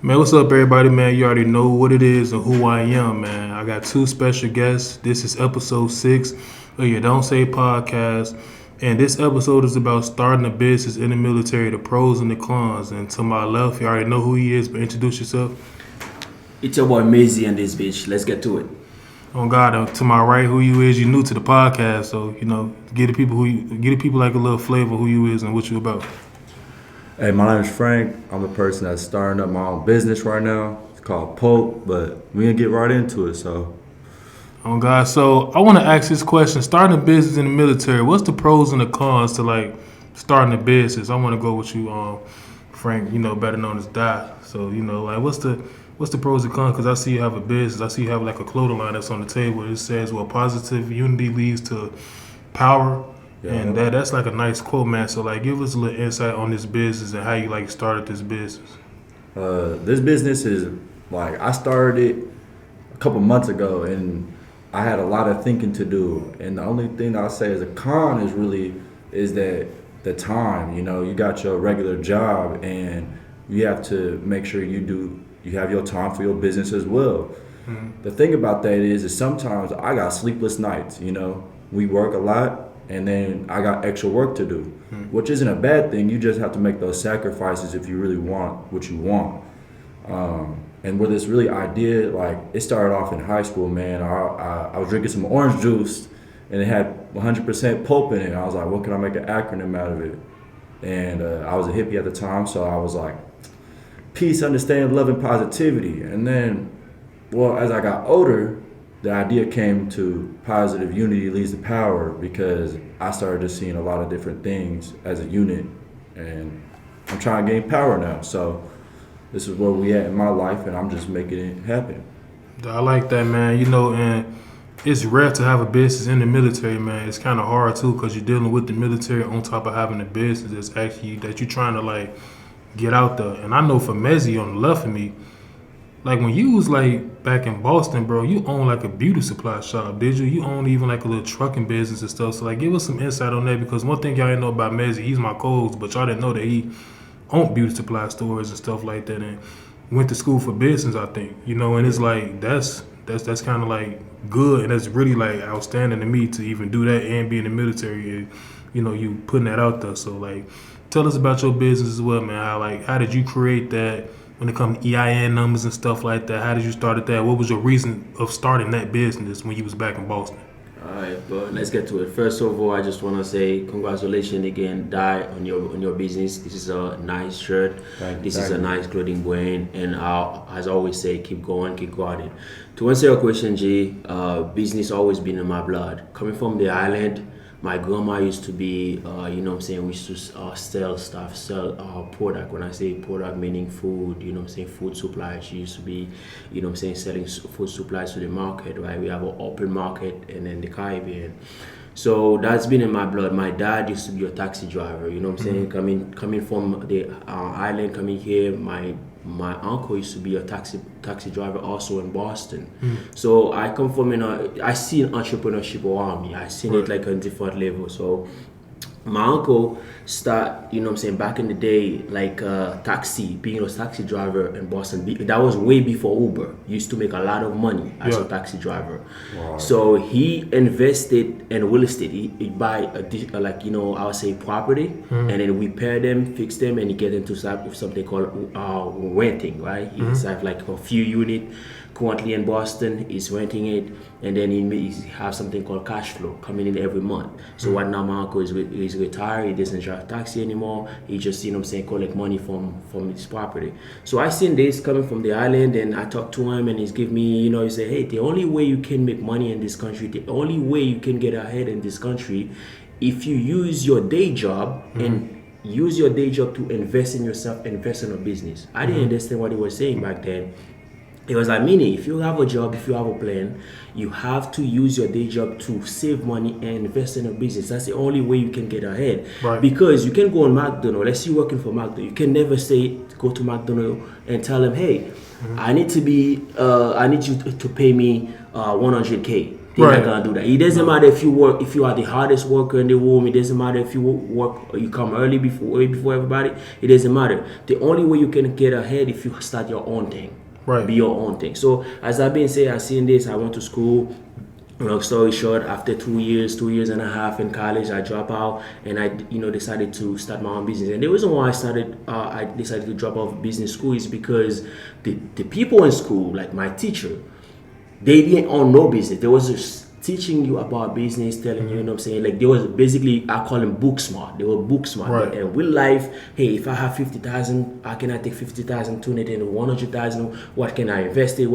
Man, what's up, everybody, man? You already know what it is and who I am, man. I got two special guests. This is EP.6 of your Don't Say podcast. And this episode is about starting a business in the military, the pros and the cons. And to my left, you already know who he is, but introduce yourself. It's your boy Maisie and this bitch. Let's get to it. On God, to my right, who you is, you new to the podcast. So, get the people like a little flavor who you is and what you about. Hey, my name is Frank. I'm the person that's starting up my own business right now. It's called Pope, but we gonna get right into it. So, On God, so I want to ask this question: starting a business in the military, what's the pros and the cons to like starting a business? I want to go with you, Frank. Better known as Die. So, like what's the pros and cons? Because I see you have a business. I see you have like a clothing line that's on the table. It says, "Well, positive unity leads to power." yeah. And that's like a nice quote, man. So like, give us a little insight on this business and how you like started this business. This business is like I started it a couple months ago, and I had a lot of thinking to do. And the only thing I'll say is a con is that the time. You got your regular job, and you have to make sure you have your time for your business as well. Mm-hmm. The thing about that is sometimes I got sleepless nights. We work a lot, and then I got extra work to do, which isn't a bad thing. You just have to make those sacrifices if you really want what you want. And with this really idea, like it started off in high school, man. I was drinking some orange juice, and it had 100% pulp in it. I was like, what can I make an acronym out of it? And I was a hippie at the time, so I was like, peace, understanding, love, and positivity. And then, well, as I got older, the idea came to positive unity leads to power, because I started just seeing a lot of different things as a unit, and I'm trying to gain power now. So this is where we at in my life, and I'm just making it happen. I like that, man. And it's rare to have a business in the military, man. It's kind of hard too, because you're dealing with the military on top of having a business that's actually that you're trying to like get out there. And I know for Mezzy on the left of me, like when you was like back in Boston, bro, you own like a beauty supply shop, did you? You own even like a little trucking business and stuff. So like, give us some insight on that, because one thing y'all didn't know about Mezzy, he's my co-host, but y'all didn't know that he owned beauty supply stores and stuff like that, and went to school for business, I think. And it's like that's kind of like good, and that's really like outstanding to me to even do that and be in the military, and you putting that out there. So like, tell us about your business as well, man. How did you create that? When it comes to EIN numbers and stuff like that, how did you start that? What was your reason of starting that business when you was back in Boston? Alright, but let's get to it. First of all, I just want to say congratulations again, Die, on your business. This is a nice shirt. This is a nice clothing brand, and as I always say, keep going, keep guarding. To answer your question, G, business always been in my blood. Coming from the island, my grandma used to be, we used to sell stuff, product. When I say product, meaning food, food supplies. She used to be, selling food supplies to the market, right? We have an open market and then the Caribbean. So that's been in my blood. My dad used to be a taxi driver, coming from the island, coming here, my uncle used to be a taxi driver also in Boston. So I come from I seen entrepreneurship around me. I seen it like on different levels. So my uncle start, back in the day, like being a taxi driver in Boston. That was way before Uber. He used to make a lot of money as a taxi driver. Wow. So he invested in real estate. He buy I would say property, and then repair them, fix them, and he get into something called renting, right? He's have like a few unit currently in Boston. He's renting it, and then he have something called cash flow coming in every month. So right now my uncle is retired. He doesn't drive taxi anymore. He just collect money from his property. So I seen this coming from the island, and I talked to him, and he's give me, he say, hey, the only way you can make money in this country, the only way you can get ahead in this country, if you use your day job and use your day job to invest in yourself, invest in a business. I didn't understand what he was saying back then. It was like, meaning, if you have a job, if you have a plan, you have to use your day job to save money and invest in a business. That's the only way you can get ahead. Right. Because you can go on McDonald's. Let's say you're working for McDonald's. You can never go to McDonald's and tell them, hey, I need you to pay me 100K. they're Right. not gonna do that. It doesn't matter if you are the hardest worker in the room. It doesn't matter if you work or you come way before everybody. It doesn't matter. The only way you can get ahead if you start your own thing. Right. Be your own thing. So as I've been saying, I seen this. I went to school. Long story short, after 2 years and a half in college, I dropped out and I, decided to start my own business. And the reason why I decided to drop out of business school is because the people in school, like my teacher, they didn't own no business. They was just teaching you about business, telling you, like they was basically, I call them book smart. They were book smart. Right. And with life, hey, if I have 50,000, how can I take 50,000, turn it into 100,000? What can I invest in?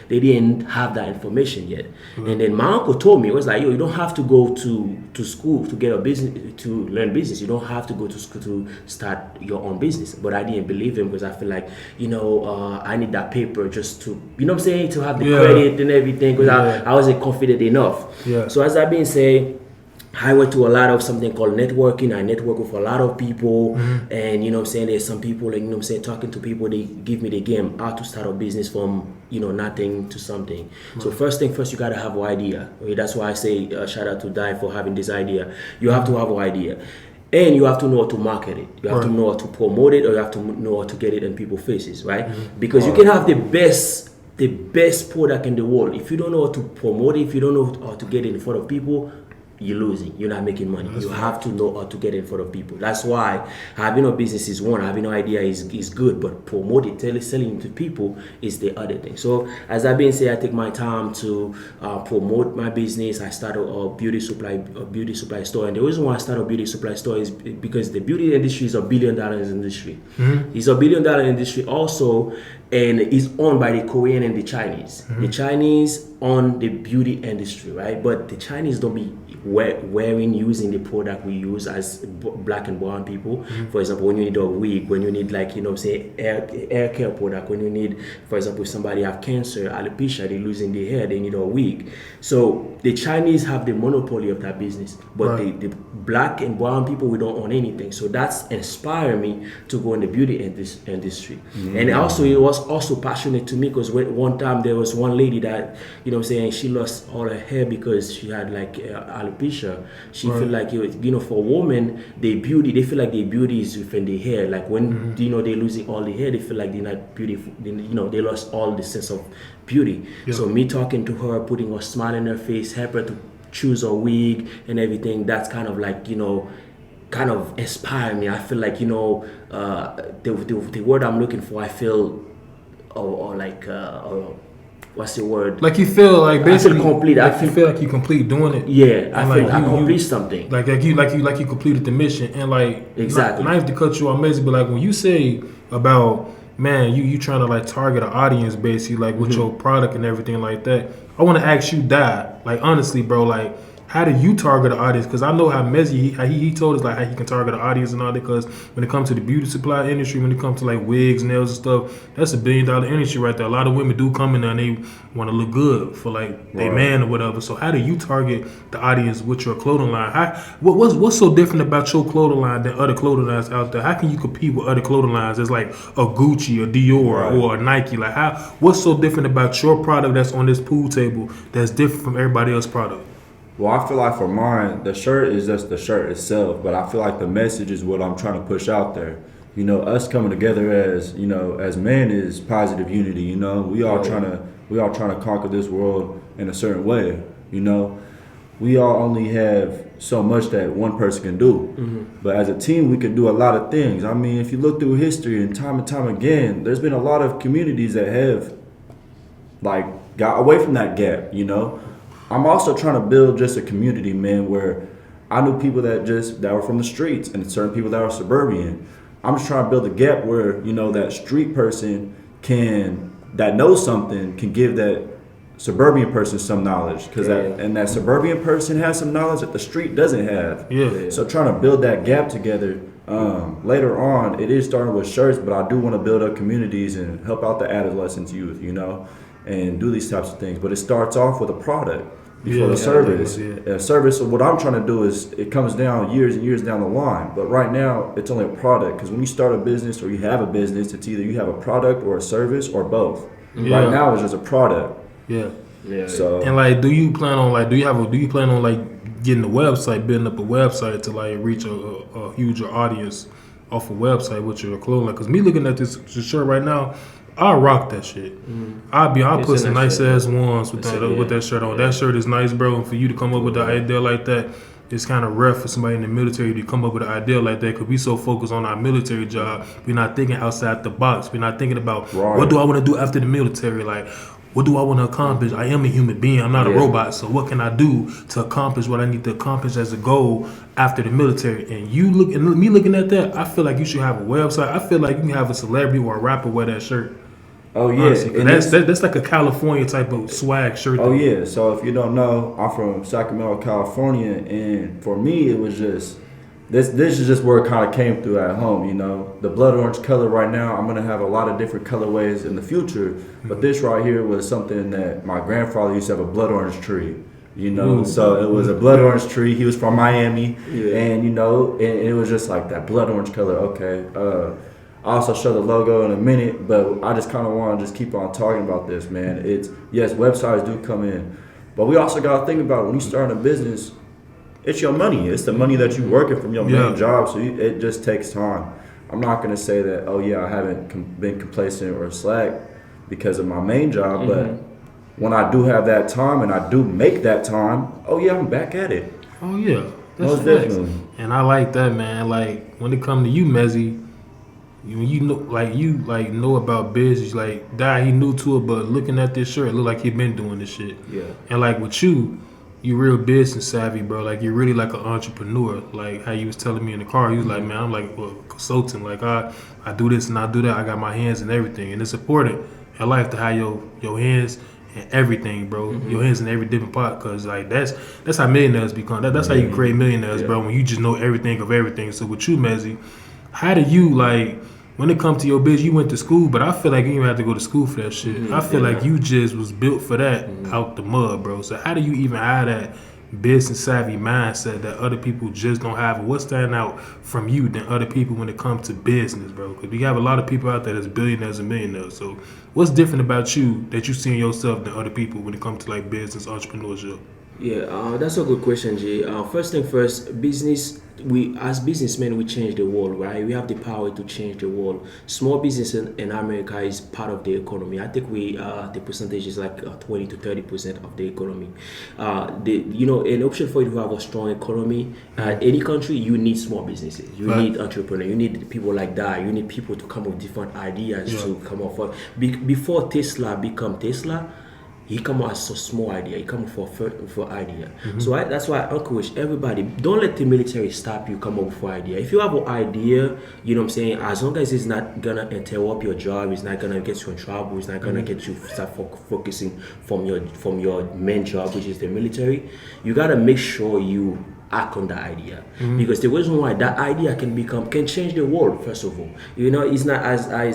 They didn't have that information yet. And then my uncle told me, it was like, you don't have to go to school to get a business, to learn business. You don't have to go to school to start your own business. But I didn't believe him because I feel like, I need that paper just to, to have the credit and everything, because I wasn't confident enough. Yeah. So as I've been saying, I went to a lot of something called networking. I network with a lot of people, and there's some people like talking to people. They give me the game how to start a business from nothing to something. So first thing first, you gotta have an idea. Okay, that's why I say shout out to Dai for having this idea. You have to have an idea. And you have to know how to market it. You have to know how to promote it, or you have to know how to get it in people's faces, right? Because you can have the best product in the world. If you don't know how to promote it, if you don't know how to get it in front of people, you're losing. You're not making money. You have to know how to get in front of people. That's why having a business is one. Having an idea is good, but promote it, selling it to people is the other thing. So as I've been saying, I take my time to promote my business. I started a beauty supply store, and the reason why I started a beauty supply store is because the beauty industry is $1 billion industry. It's $1 billion industry also, and it's owned by the Korean and the Chinese. The Chinese own the beauty industry, right? But the Chinese don't be using the product we use as black and brown people. For example, when you need a wig, when you need hair care product, when you need, for example, if somebody have cancer, alopecia, they're losing their hair, they need a wig. So the Chinese have the monopoly of that business, but the black and brown people, we don't own anything. So that's inspired me to go in the beauty industry. And also it was also passionate to me because one time there was one lady that she lost all her hair because she had alopecia. She feel like for a woman, they feel like their beauty is within their hair. Like when they're losing all the hair, they feel like they're not beautiful. They lost all the sense of beauty. So me talking to her, putting a smile in her face, help her to choose a wig and everything, that's kind of kind of inspire me. I feel like the word I'm looking for, I feel what's the word? Like you feel like basically I feel complete. you feel like you complete doing it. Yeah, I feel like I accomplished something. Like you completed the mission, and Exactly. Not to cut you off, Mason, but when you say about you trying to target an audience basically with your product and everything like that. I want to ask you that, honestly, bro, how do you target the audience? Because I know how Mezzy, he told us how he can target the audience and all that. Because when it comes to the beauty supply industry, when it comes to wigs, nails and stuff, that's $1 billion industry right there. A lot of women do come in there and they want to look good for their man or whatever. So how do you target the audience with your clothing line? What's so different about your clothing line than other clothing lines out there? How can you compete with other clothing lines? It's like a Gucci, a Dior, or a Nike. What's so different about your product that's on this pool table that's different from everybody else's product? Well, I feel like for mine, the shirt is just the shirt itself, but I feel like the message is what I'm trying to push out there. Us coming together as men is positive unity. We all trying to conquer this world in a certain way. We all only have so much that one person can do, but as a team, we can do a lot of things. I mean, if you look through history and time again, there's been a lot of communities that have got away from that gap. I'm also trying to build just a community, man, where I knew people that were from the streets and certain people that are suburban. I'm just trying to build a gap where, that street person that knows something can give that suburban person some knowledge. And that suburban person has some knowledge that the street doesn't have. Yeah. So trying to build that gap together. Later on, it is starting with shirts, but I do want to build up communities and help out the adolescent youth, and do these types of things. But it starts off with a product before the service. A service, so what I'm trying to do is it comes down years and years down the line. But right now, it's only a product. Because when you start a business or you have a business, it's either you have a product or a service or both. Right now, it's just a product. Yeah. Yeah. So And like, do you plan on getting a website, building up a website to like reach a huger audience off a website with your clothing? Like, cause me looking at this shirt right now, I rock that shit. I'll It's put a some nice nice shirt, ass ones with It's that a- with that shirt on. yeah. That shirt is nice, bro. And for you to come up with the idea like that, it's kind of rare for somebody in the military to come up with an idea like that, because we so focused on our military job, we're not thinking outside the box. We're not thinking about Right. what do I want to do after the military. Like, what do I want to accomplish? I am a human being. I'm not a Yeah. robot. So what can I do to accomplish what I need to accomplish as a goal after the military? And you look and me looking at that, I feel like you should have a website. I feel like you can have a celebrity or a rapper wear that shirt. oh yeah, Honestly, 'cause and that's like a California type of swag shirt. oh yeah. So if you don't know, I'm from Sacramento, California, and for me it was just this is just where it kind of came through at home. You know, the blood orange color right now. I'm gonna have a lot of different colorways in the future, but this right here was something that my grandfather used to have a blood orange tree. You know, Ooh. so it was a blood orange tree. He was from Miami, Yeah. and you know, and it was just like that blood orange color. Okay. I'll also show the logo in a minute, but I just kind of want to just keep on talking about this, man. It's yes, websites do come in, but we also got to think about when you start a business, it's your money. It's the money that you working from your Yeah. main job, so it just takes time. I'm not gonna say that. Oh yeah, I haven't been complacent or slack because of my main job, but when I do have that time and I do make that time, oh yeah, I'm back at it. Oh yeah, that's Most facts. definitely. And I like that, man. Like when it come to you, Mezzy, you know about business. Like he new to it, but looking at this shirt, it look like he been doing this shit. Yeah. And like with you real business savvy, bro. Like you're really like an entrepreneur. Like how you was telling me in the car, you was like, man, I'm like a consultant. Like I do this and I do that. I got my hands in everything, and it's important in life to have your hands in everything, bro. Your hands in every different part, cause like that's how millionaires become. That's how you create millionaires, bro. When you just know everything of everything. So with you, Mezzy, how do you like? When it comes to your business, you went to school, but I feel like you didn't have to go to school for that shit. I feel like you just was built for that out the mud, bro. So how do you even have that business savvy mindset that other people just don't have? What's standing out from you than other people when it comes to business, bro? Because we have a lot of people out there that's billionaires and millionaires. So what's different about you that you see in yourself than other people when it comes to like business entrepreneurship? Yeah, that's a good question, Jay. First thing first, business. We as businessmen, we change the world, right? We have the power to change the world. Small business in America is part of the economy. I think the percentage is like 20 to 30% of the economy. An option for you to have a strong economy. Any country, you need small businesses. You need entrepreneurs. You need people like that. You need people to come up with different ideas to come up for. Before Tesla become Tesla, he come out as a small idea. He come for idea. So that's why I encourage everybody. Don't let the military stop you come up with an idea. If you have an idea, you know what I'm saying. As long as it's not gonna interrupt your job, it's not gonna get you in trouble. It's not gonna get you start focusing from your main job, which is the military. You gotta make sure you act on that idea, because the reason why that idea can change the world. First of all, it's not as I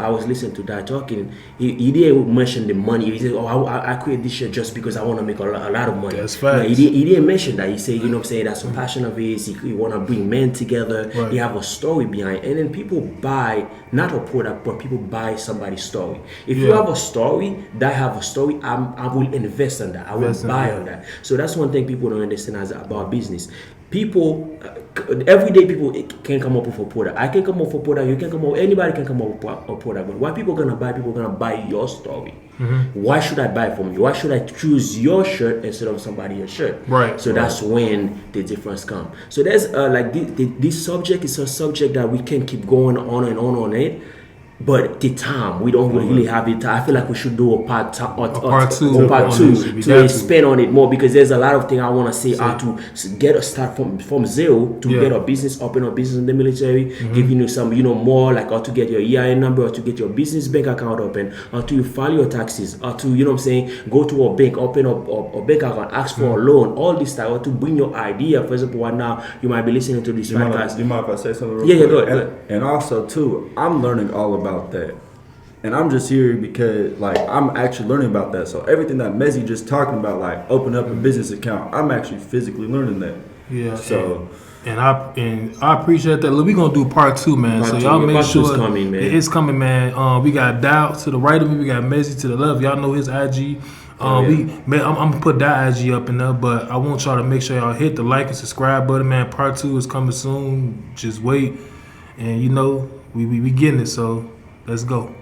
was listening to that talking. He didn't mention the money. He said, "Oh, I create this shit just because I want to make a lot of money." That's facts. He didn't mention that. He said, you know what I'm saying, that's some passion of his. He want to bring men together. Right. He have a story behind, and then people buy not a product, but people buy somebody's story. If you have a story, I will invest in that. I will buy on that. So that's one thing people don't understand about business. People, everyday people can come up with a product. I can come up with a product. You can come up. Anybody can come up with a product. But why people gonna buy? People gonna buy your story. Why should I buy from you? Why should I choose your shirt instead of somebody else's shirt? Right. So that's when the difference comes. So there's this subject is a subject that we can keep going on and on it. But the time we don't really have it. I feel like we should do a part two to expand on it more, because there's a lot of things I want to say. How to get a start from zero to get a business, open a business in the military, giving you some more like how to get your EIN number, or to get your business bank account open, or to file your taxes, or to go to a bank, open up a bank account, ask for a loan, all this stuff, or to bring your idea. For example, right now you might be listening to this podcast. You mind if I say something real quick? Yeah, go ahead. And also too, I'm learning all about that, and I'm just here because like I'm actually learning about that. So everything that Mezzy just talking about, like open up a business account, I'm actually physically learning that. Yeah. So and I appreciate that. Look, we gonna do part two, man. So y'all make sure coming, man. It's coming, man. We got Dow to the right of me. We got Mezzy to the left. Y'all know his IG. I'm gonna put that IG up in there, but I want y'all to make sure y'all hit the like and subscribe button, man. Part 2 is coming soon. Just wait, and we getting it. So let's go.